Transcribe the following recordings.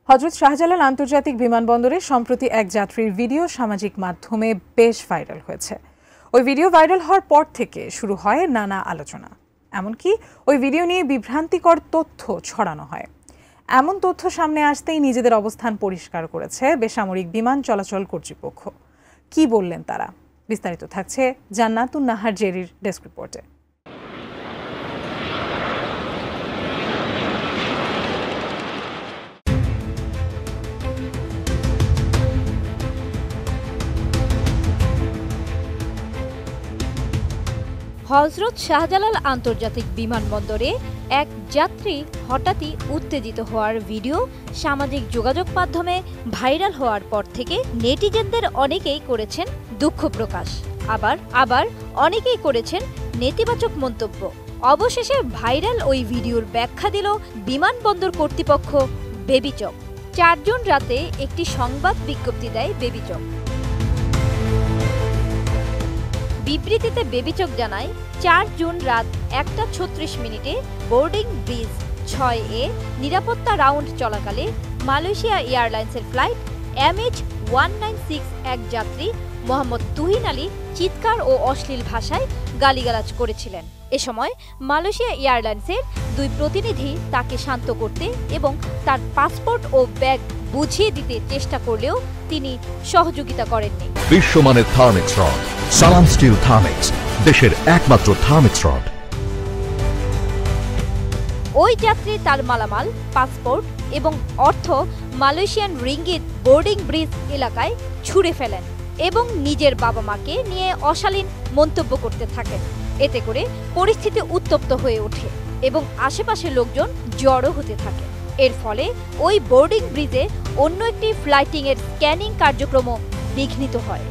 হযরত শাহজালাল আন্তর্জাতিক বিমানবন্দরে সম্প্রতি এক যাত্রীর ভিডিও সামাজিক মাধ্যমে বেশ ভাইরাল হয়েছে। ওই ভিডিও ভাইরাল হওয়ার পর থেকে শুরু হয় নানা আলোচনা, এমনকি ওই ভিডিও নিয়ে বিভ্রান্তিকর তথ্য ছড়ানো হয়। এমন তথ্য সামনে আসতেই নিজেদের অবস্থান পরিষ্কার করেছে বেসামরিক বিমান চলাচল কর্তৃপক্ষ। কি বললেন তারা? বিস্তারিত থাকছে জান্নাতুন নাহার জেরির ডেস্ক রিপোর্টে। হযরত শাহজালাল আন্তর্জাতিক বিমানবন্দরে এক যাত্রী হঠাৎই উত্তেজিত হওয়ার ভিডিও সামাজিক যোগাযোগ মাধ্যমে ভাইরাল হওয়ার পর থেকে নেটিজেনদের অনেকেই করেছেন দুঃখ প্রকাশ, আবার অনেকেই করেছেন নেতিবাচক মন্তব্য। অবশেষে ভাইরাল ওই ভিডিওর ব্যাখ্যা দিল বিমানবন্দর কর্তৃপক্ষ বেবিচক। ৪ জুন রাতে একটি সংবাদ বিজ্ঞপ্তি দেয় বেবিচক। বিবৃতিতে বেবিচক জানায়, ৪ জুন রাত ১টা ৩৬ বোর্ডিং ব্রিজ ৬A নিরাপত্তা রাউন্ড চলাকালে মালয়েশিয়া এয়ারলাইন্সের ফ্লাইট MH196 এক যাত্রী মোহাম্মদ তুহিন আলী চিৎকার ও অশ্লীল ভাষায় গালিগালাজ করেছিলেন। এ সময় মালয়েশিয়া এয়ারলাইন্সের ২ প্রতিনিধি তাকে শান্ত করতে এবং তার পাসপোর্ট ও ব্যাগ বুঝিয়ে দিতে চেষ্টা করলেও তিনি সহযোগিতা করেননি। বিশ্বমানের থার্মিক্স রড, সালাম স্টিল থার্মিক্স, দেশের একমাত্র থার্মিক্স রড। ওই যাত্রী তার মালামাল, পাসপোর্ট এবং অর্থ মালয়েশিয়ান রিঙ্গিত বোর্ডিং ব্রিজ এলাকায় ছুঁড়ে ফেলেন এবং নিজের বাবা মাকে নিয়ে অশালীন মন্তব্য করতে থাকেন। এতে করে পরিস্থিতি উত্তপ্ত হয়ে ওঠে এবং আশেপাশের লোকজন জড়ো হতে থাকে। এর ফলে ওই বোর্ডিং ব্রিজে অন্য একটি ফ্লাইটিংয়ের স্ক্যানিং কার্যক্রমও বিঘ্নিত হয়।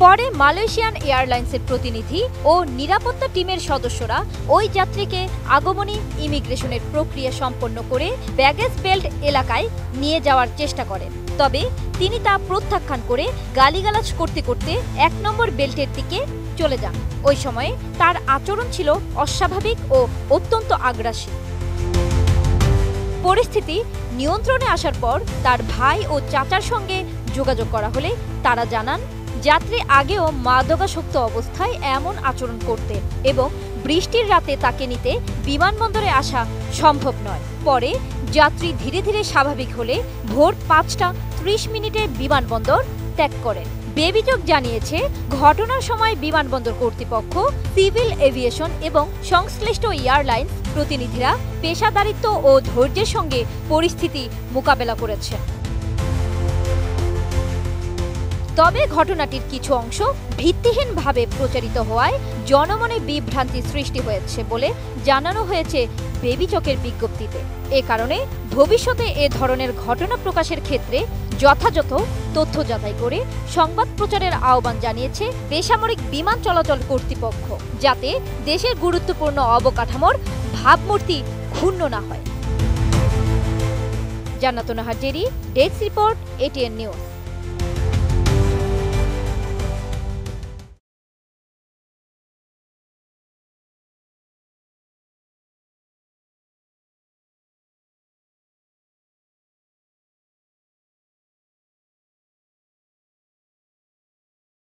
পরে মালয়েশিয়ান এয়ারলাইন্সের প্রতিনিধি ও নিরাপত্তা টিমের সদস্যরা ওই যাত্রীকে আগমনী ইমিগ্রেশনের প্রক্রিয়া সম্পন্ন করে ব্যাগেজ বেল্ট এলাকায় নিয়ে যাওয়ার চেষ্টা করেন। তবে তিনি তা প্রত্যাখ্যান করে গালিগালাজ করতে করতে ১ নম্বর বেল্টের দিকে চলে যান। ওই সময়ে তার আচরণ ছিল অস্বাভাবিক ও অত্যন্ত আগ্রাসী। পরিস্থিতি নিয়ন্ত্রণে আসার পর তার ভাই ও চাচার সঙ্গে যোগাযোগ করা হলে তারা জানান, যাত্রী আগেও মাদকাসক্ত অবস্থায় এমন আচরণ করতেন এবং বৃষ্টির রাতে তাকে নিতে বিমানবন্দরে আসা সম্ভব নয়। পরে যাত্রী ধীরে ধীরে স্বাভাবিক হলে ভোর ৫টা ৩০ বিমানবন্দর ত্যাগ করেন। বেবিচক জানিয়েছে, ঘটনার সময় বিমানবন্দর কর্তৃপক্ষ, সিভিল এভিয়েশন এবং সংশ্লিষ্ট এয়ারলাইন্স প্রতিনিধিরা পেশাদারিত্ব ও ধৈর্যের সঙ্গে পরিস্থিতি মোকাবেলা করেছেন। তবে ঘটনাটির কিছু অংশ ভিত্তিহীনভাবে প্রচারিত হওয়ায় জনমনে বিভ্রান্তি সৃষ্টি হয়েছে বলে জানানো হয়েছে বেবিচকের বিজ্ঞপ্তিতে। এ কারণে ভবিষ্যতে এ ধরনের ঘটনা প্রকাশের ক্ষেত্রে যথাযথ তথ্য যাচাই করে সংবাদ প্রচারের আহ্বান জানিয়েছে বেসামরিক বিমান চলাচল কর্তৃপক্ষ, যাতে দেশের গুরুত্বপূর্ণ অবকাঠামোর ভাবমূর্তি ক্ষুণ্ণ না হয়। জান্নাতুন Nahar Jerry, desk report, ATN news.